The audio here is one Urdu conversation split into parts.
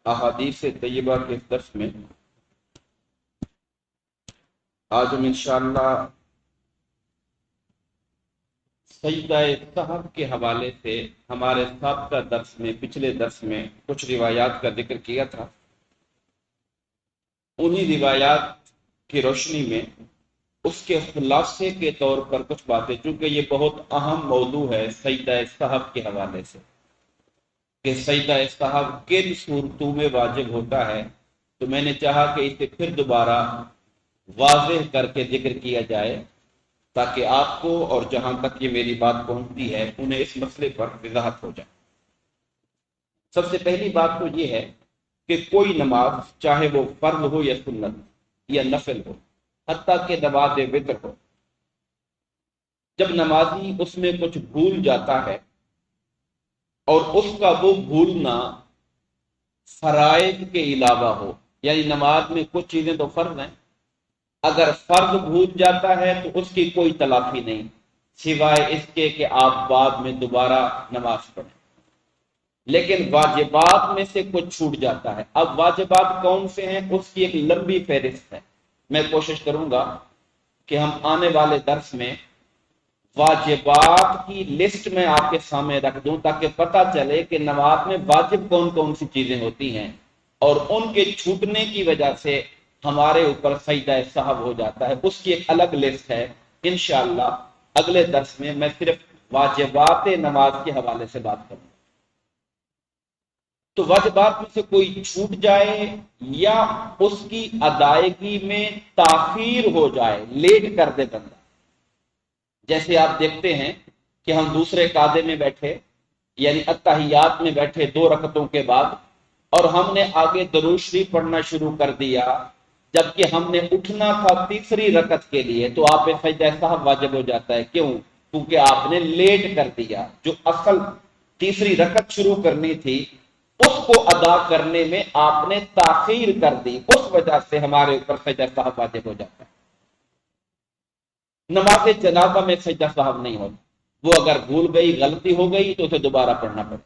احادیث طیبہ کے درس میں آج ہم انشاءاللہ سجدہ سہو کے حوالے سے ہمارے سابقہ درس میں پچھلے درس میں کچھ روایات کا ذکر کیا تھا. انہی روایات کی روشنی میں اس کے خلاصے کے طور پر کچھ باتیں، چونکہ یہ بہت اہم موضوع ہے سجدہ سہو کے حوالے سے کہ سجدہ سہو کن صورتوں میں واجب ہوتا ہے، تو میں نے چاہا کہ اسے پھر دوبارہ واضح کر کے ذکر کیا جائے تاکہ آپ کو اور جہاں تک یہ میری بات پہنچتی ہے انہیں اس مسئلے پر وضاحت ہو جائے. سب سے پہلی بات تو یہ ہے کہ کوئی نماز چاہے وہ فرض ہو یا سنت یا نفل ہو، حتیٰ کہ نماز وتر ہو، جب نمازی اس میں کچھ بھول جاتا ہے اور اس کا وہ بھولنا فرائض کے علاوہ ہو، یعنی نماز میں کچھ چیزیں تو فرض ہیں، اگر فرض بھول جاتا ہے تو اس کی کوئی تلافی نہیں سوائے اس کے کہ آپ بعد میں دوبارہ نماز پڑھیں. لیکن واجبات میں سے کچھ چھوٹ جاتا ہے. اب واجبات کون سے ہیں اس کی ایک لمبی فہرست ہے. میں کوشش کروں گا کہ ہم آنے والے درس میں واجبات کی لسٹ میں آپ کے سامنے رکھ دوں تاکہ پتہ چلے کہ نماز میں واجب کون کون سی چیزیں ہوتی ہیں اور ان کے چھوٹنے کی وجہ سے ہمارے اوپر سجدہ سہو ہو جاتا ہے. اس کی ایک الگ لسٹ ہے. انشاءاللہ اگلے درس میں میں صرف واجبات نماز کے حوالے سے بات کروں. تو واجبات میں سے کوئی چھوٹ جائے یا اس کی ادائیگی میں تاخیر ہو جائے، لیٹ کر دے بندہ. جیسے آپ دیکھتے ہیں کہ ہم دوسرے قاعدے میں بیٹھے یعنی اتحیات میں بیٹھے 2 رکعتوں کے بعد اور ہم نے آگے درود شریف پڑھنا شروع کر دیا جبکہ ہم نے اٹھنا تھا تیسری رکعت کے لیے، تو آپ پہ سجدہ سہو واجب ہو جاتا ہے. کیوں؟ کیونکہ آپ نے لیٹ کر دیا. جو اصل تیسری رکعت شروع کرنی تھی اس کو ادا کرنے میں آپ نے تاخیر کر دی، اس وجہ سے ہمارے اوپر سجدہ سہو واجب ہو جاتا ہے. نماز جنازہ میں سجدہ سہو نہیں ہوتا، وہ اگر بھول گئی، غلطی ہو گئی تو اسے دوبارہ پڑھنا پڑے.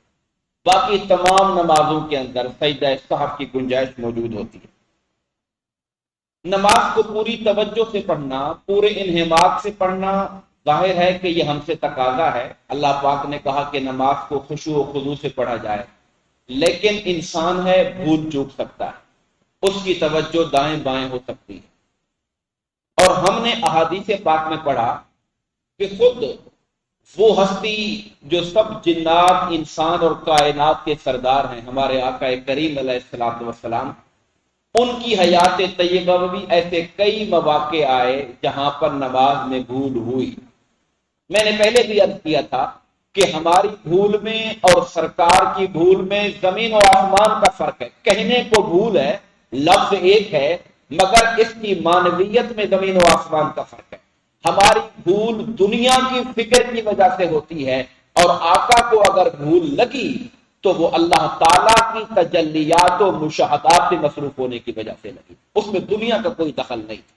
باقی تمام نمازوں کے اندر سجدہ سہو کی گنجائش موجود ہوتی ہے. نماز کو پوری توجہ سے پڑھنا، پورے انہماک سے پڑھنا، ظاہر ہے کہ یہ ہم سے تقاضا ہے. اللہ پاک نے کہا کہ نماز کو خشوع و خضوع سے پڑھا جائے، لیکن انسان ہے بھول چوک سکتا ہے، اس کی توجہ دائیں بائیں ہو سکتی ہے. اور ہم نے احادیث پاک میں پڑھا کہ خود وہ ہستی جو سب جنات، انسان اور کائنات کے سردار ہیں، ہمارے آقا کریم علیہ الصلوۃ والسلام، ان کی حیات طیبہ میں بھی ایسے کئی مواقع آئے جہاں پر نماز میں بھول ہوئی. میں نے پہلے بھی عرض کیا تھا کہ ہماری بھول میں اور سرکار کی بھول میں زمین و آسمان کا فرق ہے. کہنے کو بھول ہے، لفظ ایک ہے، مگر اس کی معنویت میں زمین و آسمان کا فرق ہے. ہماری بھول دنیا کی فکر کی وجہ سے ہوتی ہے اور آقا کو اگر بھول لگی تو وہ اللہ تعالیٰ کی تجلیات و مشاہدات سے مصروف ہونے کی وجہ سے لگی، اس میں دنیا کا کوئی دخل نہیں تھا.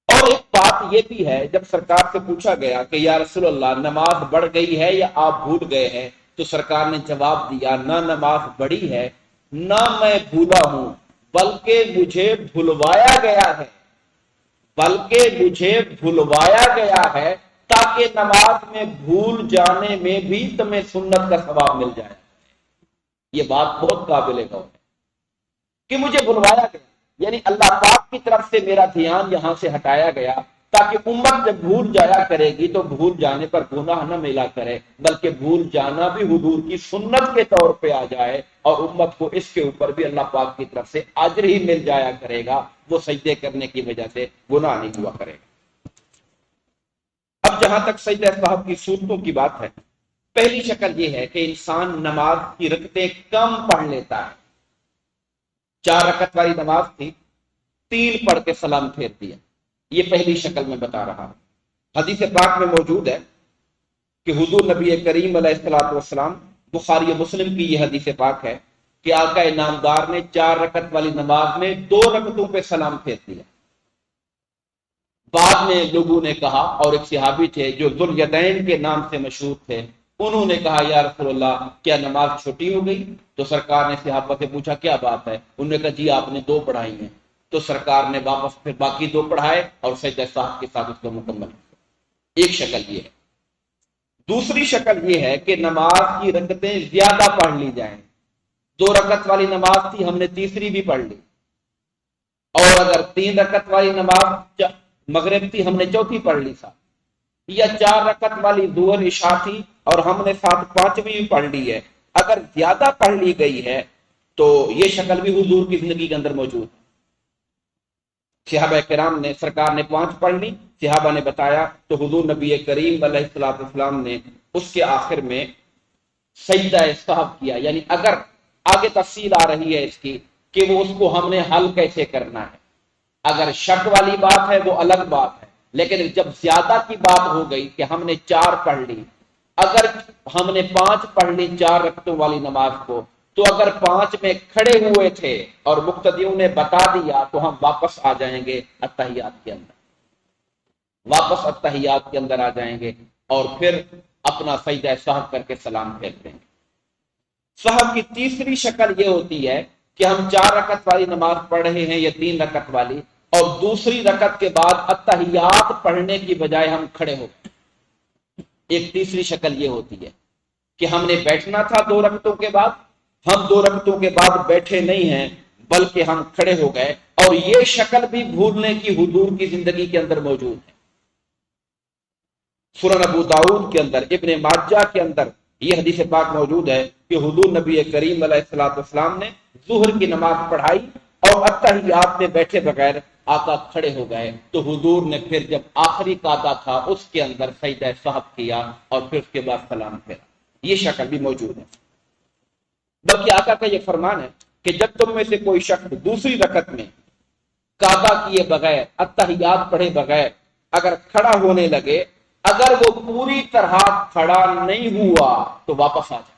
اور ایک بات یہ بھی ہے، جب سرکار سے پوچھا گیا کہ یا رسول اللہ نماز بڑھ گئی ہے یا آپ بھول گئے ہیں، تو سرکار نے جواب دیا نہ نماز بڑھی ہے نہ میں بھولا ہوں، بلکہ مجھے بھلوایا گیا ہے، بلکہ مجھے بھلوایا گیا ہے تاکہ نماز میں بھول جانے میں بھی تمہیں سنت کا ثواب مل جائے. یہ بات بہت قابل غور ہے کہ مجھے بھلوایا گیا، یعنی اللہ پاک کی طرف سے میرا دھیان یہاں سے ہٹایا گیا تاکہ امت جب بھول جایا کرے گی تو بھول جانے پر گناہ نہ ملا کرے، بلکہ بھول جانا بھی حضور کی سنت کے طور پہ آ جائے اور امت کو اس کے اوپر بھی اللہ پاک کی طرف سے اجر ہی مل جایا کرے گا، وہ سجدے کرنے کی وجہ سے گناہ نہیں ہوا کرے گا. اب جہاں تک سجدہ سہو کی صورتوں کی بات ہے، پہلی شکل یہ ہے کہ انسان نماز کی رکعتیں کم پڑھ لیتا ہے. 4 رکعت والی نماز تھی، 3 پڑھ کے سلام پھیر دیا. یہ پہلی شکل میں بتا رہا ہوں. حدیث پاک میں موجود ہے کہ حضور نبی کریم علیہ الصلوۃ والسلام، بخاری و مسلم کی یہ حدیث پاک ہے کہ آقا انعامدار نے 4 رکعت والی نماز میں 2 رکعتوں پہ سلام پھیر دیا. بعد میں لوگوں نے کہا، اور ایک صحابی تھے جو ذوالیدین کے نام سے مشہور تھے، انہوں نے کہا یا رسول اللہ کیا نماز چھوٹی ہو گئی؟ تو سرکار نے صحابہ سے پوچھا کیا بات ہے؟ انہوں نے کہا جی آپ نے 2 پڑھائی ہیں۔ تو سرکار نے واپس پھر باقی 2 پڑھائے اور سجدہ سہو کے ساتھ اس کو مکمل کیا۔ ایک شکل یہ ہے۔ دوسری شکل یہ ہے کہ نماز کی رکعتیں زیادہ پڑھ لی جائیں۔ 2 رکعت والی نماز تھی، ہم نے تیسری بھی پڑھ لی، اور اگر 3 رکعت والی نماز مغرب تھی، ہم نے چوتھی پڑھ لی تھا، یا 4 رکعت والی ظہر عشاء تھی اور ہم نے ساتھ 5ویں بھی پڑھ لی ہے۔ اگر زیادہ پڑھ لی گئی ہے تو یہ شکل بھی حضور کی زندگی کے اندر موجود ہے۔ صحابہ کرام نے، سرکار نے 5 پڑھ لی، صحابہ نے بتایا تو حضور نبی کریم علیہ الصلوۃ والسلام نے اس کے آخر میں سجدہ سہو کیا۔ یعنی اگر آگے تفصیل آ رہی ہے اس کی کہ وہ اس کو ہم نے حل کیسے کرنا ہے، اگر شک والی بات ہے وہ الگ بات ہے، لیکن جب زیادہ کی بات ہو گئی کہ ہم نے 4 پڑھ لی، اگر ہم نے 5 پڑھ لی 4 رکعتوں والی نماز کو، تو اگر 5 میں کھڑے ہوئے تھے اور مقتدیوں نے بتا دیا تو ہم واپس آ جائیں گے اتحیات کے اندر، واپس اتحیات کے اندر آ جائیں گے اور پھر اپنا سجدہ سہو کر کے سلام پھیر دیں گے۔ سہو کی تیسری شکل یہ ہوتی ہے کہ ہم 4 رکعت والی نماز پڑھ رہے ہیں یا 3 رکعت والی، اور دوسری رکعت کے بعد اتحیات پڑھنے کی بجائے ہم کھڑے ہو گئے۔ ایک تیسری شکل یہ ہوتی ہے کہ ہم نے بیٹھنا تھا 2 رکعتوں کے بعد، ہم 2 رکعتوں کے بعد بیٹھے نہیں ہیں بلکہ ہم کھڑے ہو گئے، اور یہ شکل بھی بھولنے کی حضور کی زندگی کے اندر موجود ہے۔ سنن ابو داؤد کے اندر، ابن ماجہ کے اندر یہ حدیث پاک موجود ہے کہ حضور نبی کریم علیہ الصلوۃ والسلام نے ظہر کی نماز پڑھائی اور اتحیات میں بیٹھے بغیر آقا کھڑے ہو گئے، تو حضور نے پھر جب آخری قاعدہ تھا اس کے اندر سجدہ سہو کیا اور پھر اس کے بعد سلام پھیرا۔ یہ شکل بھی موجود ہے۔ بلکہ آقا کا یہ فرمان ہے کہ جب تم میں سے کوئی شخص دوسری رکعت میں قاعدہ کیے بغیر، اتحیات پڑھے بغیر اگر کھڑا ہونے لگے، اگر وہ پوری طرح کھڑا نہیں ہوا تو واپس آ جائے۔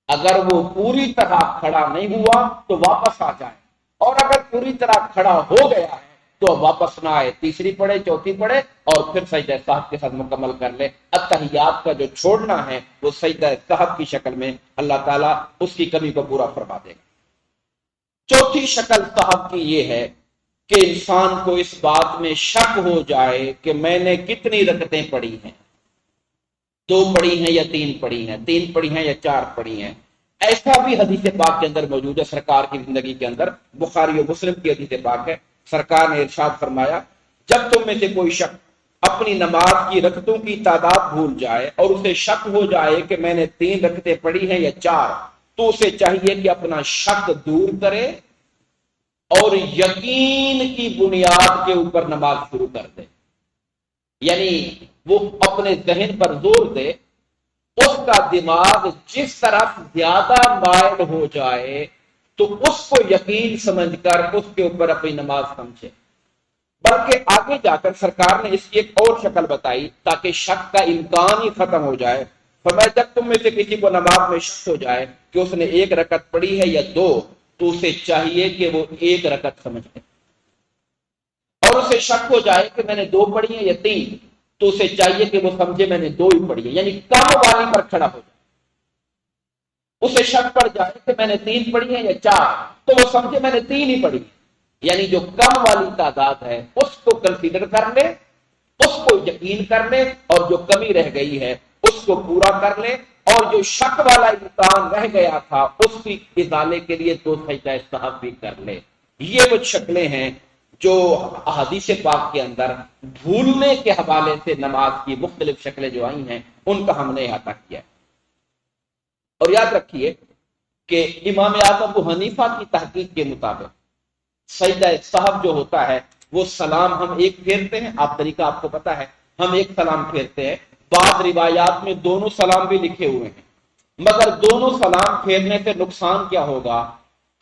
اگر وہ پوری طرح کھڑا نہیں ہوا تو واپس آ جائے، اور اگر پوری طرح کھڑا ہو گیا ہے تو واپس نہ آئے، تیسری پڑھے، چوتھی پڑھے اور پھر سجدہ سہو کے ساتھ مکمل کر لے۔ اتحیات کا جو چھوڑنا ہے وہ سجدہ سہو کی شکل میں اللہ تعالیٰ اس کی کمی کو پورا فرما دے گا۔ چوتھی شکل سہو کی یہ ہے کہ انسان کو اس بات میں شک ہو جائے کہ میں نے کتنی رکعتیں پڑھی ہیں، 2 پڑھی ہیں یا 3 پڑھی ہیں، 3 پڑھی ہیں یا 4 پڑھی ہیں۔ ایسا بھی حدیث پاک کے اندر موجود ہے سرکار کی زندگی کے اندر، بخاری و مسلم کی حدیث پاک ہے۔ سرکار نے ارشاد فرمایا جب تم میں سے کوئی شخص اپنی نماز کی رکعتوں کی تعداد بھول جائے اور اسے شک ہو جائے کہ میں نے 3 رکعتیں پڑھی ہیں یا 4، تو اسے چاہیے کہ اپنا شک دور کرے اور یقین کی بنیاد کے اوپر نماز شروع کر دے۔ یعنی وہ اپنے ذہن پر زور دے، اس کا دماغ جس طرف زیادہ مائل ہو جائے تو اس کو یقین سمجھ کر اس کے اوپر اپنی نماز سمجھے۔ بلکہ آگے جا کر سرکار نے اس کی ایک اور شکل بتائی تاکہ شک کا امکان ہی ختم ہو جائے۔ فرمایا جب تم میں سے کسی کو نماز میں شک ہو جائے کہ اس نے 1 رکعت پڑھی ہے یا 2، تو اسے چاہیے کہ وہ 1 رکعت سمجھ لے، اور اسے شک ہو جائے کہ میں نے 2 پڑھی ہیں یا 3، تو اسے چاہیے کہ وہ سمجھے میں نے 2 ہی پڑھی ہے، یعنی کم والی پر کھڑا ہو جائے۔ اسے شک پڑ جائے کہ میں نے 3 پڑھی ہیں یا 4، تو وہ سمجھے میں نے 3 ہی پڑھی ہے، یعنی جو کم والی تعداد ہے اس کو کنسیڈر کر لے، اس کو یقین کر لے، اور جو کمی رہ گئی ہے اس کو پورا کر لے، اور جو شک والا امکان رہ گیا تھا اس کی ازالے کے لیے 2 سجدہ سہو بھی کر لے۔ یہ وہ شکلیں ہیں جو احادیث پاک کے اندر بھولنے کے حوالے سے نماز کی مختلف شکلیں جو آئی ہیں ان کا ہم نے احاطہ کیا ہے۔ اور یاد رکھیے کہ امام اعظم ابو حنیفہ کی تحقیق کے مطابق سجدہ سہو جو ہوتا ہے وہ سلام ہم ایک پھیرتے ہیں، آپ طریقہ آپ کو پتا ہے، ہم ایک سلام پھیرتے ہیں۔ بعض روایات میں دونوں سلام بھی لکھے ہوئے ہیں، مگر دونوں سلام پھیرنے سے نقصان کیا ہوگا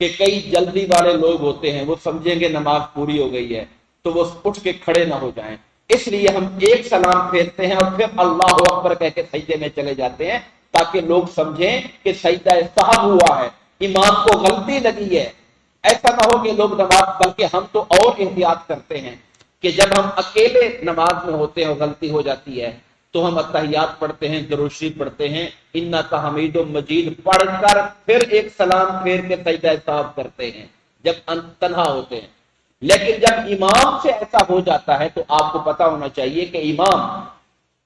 کہ کئی جلدی والے لوگ ہوتے ہیں، وہ سمجھیں گے نماز پوری ہو گئی ہے تو وہ اٹھ کے کھڑے نہ ہو جائیں، اس لیے ہم ایک سلام پھیرتے ہیں اور پھر اللہ اکبر کہہ کے سجدے میں چلے جاتے ہیں تاکہ لوگ سمجھیں کہ سجدہ سہو ہوا ہے، امام کو غلطی لگی ہے۔ ایسا نہ ہو کہ لوگ نماز، بلکہ ہم تو اور احتیاط کرتے ہیں کہ جب ہم اکیلے نماز میں ہوتے ہیں اور غلطی ہو جاتی ہے تو ہم اتحیات پڑھتے ہیں، درود شریف پڑھتے ہیں، انک حمید مجید پڑھ کر پھر ایک سلام پھیر کے سجدہ صاحب کرتے ہیں جب تنہا ہوتے ہیں۔ لیکن جب امام سے ایسا ہو جاتا ہے تو آپ کو پتا ہونا چاہیے کہ امام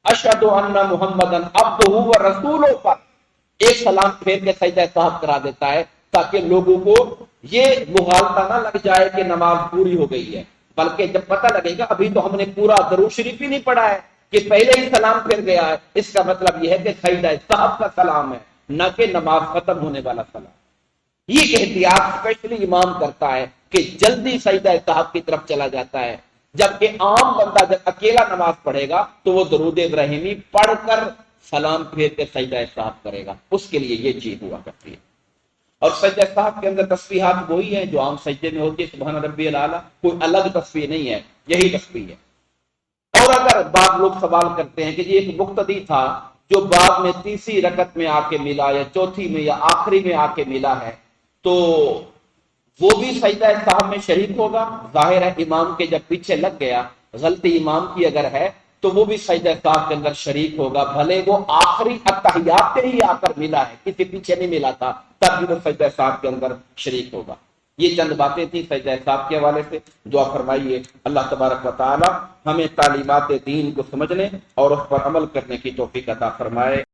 اشہد ان محمدن عبدہ و رسولہ پر ایک سلام پھیر کے سجدہ صاحب کرا دیتا ہے، تاکہ لوگوں کو یہ مغالطہ نہ لگ جائے کہ نماز پوری ہو گئی ہے، بلکہ جب پتہ لگے گا ابھی تو ہم نے پورا درود شریف ہی نہیں پڑھا ہے کہ پہلے ہی سلام پھر گیا ہے، اس کا مطلب یہ ہے کہ سجدہ صاحب کا سلام ہے، نہ کہ نماز ختم ہونے والا سلام۔ یہ احتیاط اسپیشلی امام کرتا ہے کہ جلدی سجدہ صاحب کی طرف چلا جاتا ہے، جبکہ عام بندہ جب اکیلا نماز پڑھے گا تو وہ درود ابراہیمی پڑھ کر سلام پھیر کے سجدہ صاحب کرے گا، اس کے لیے یہ چیز ہوا کرتی ہے۔ اور سجدہ صاحب کے اندر تسبیحات وہی ہیں جو عام سجدے میں ہوتی ہے، سبحان ربی الاعلیٰ، کوئی الگ تسبیح نہیں ہے، یہی تسبیح ہے۔ اور اگر بعض لوگ سوال کرتے ہیں کہ یہ ایک مقتدی تھا جو بعد میں تیسری رکعت میں آ کے ملا یا چوتھی میں یا آخری میں آ کے ملا ہے، تو وہ بھی سجدہ صاحب میں شریک ہوگا؟ ظاہر ہے امام کے جب پیچھے لگ گیا، غلطی امام کی اگر ہے تو وہ بھی سجدہ صاحب کے اندر شریک ہوگا، بھلے وہ آخری اتحیات سے ہی آ کر ملا ہے، کسی پیچھے نہیں ملا تھا، تب بھی وہ سجدہ صاحب کے اندر شریک ہوگا۔ یہ چند باتیں تھیں سجدہ صاحب کے حوالے سے۔ دعا فرمائیے اللہ تبارک و تعالی ہمیں تعلیمات دین کو سمجھنے اور اس پر عمل کرنے کی توفیق عطا فرمائے۔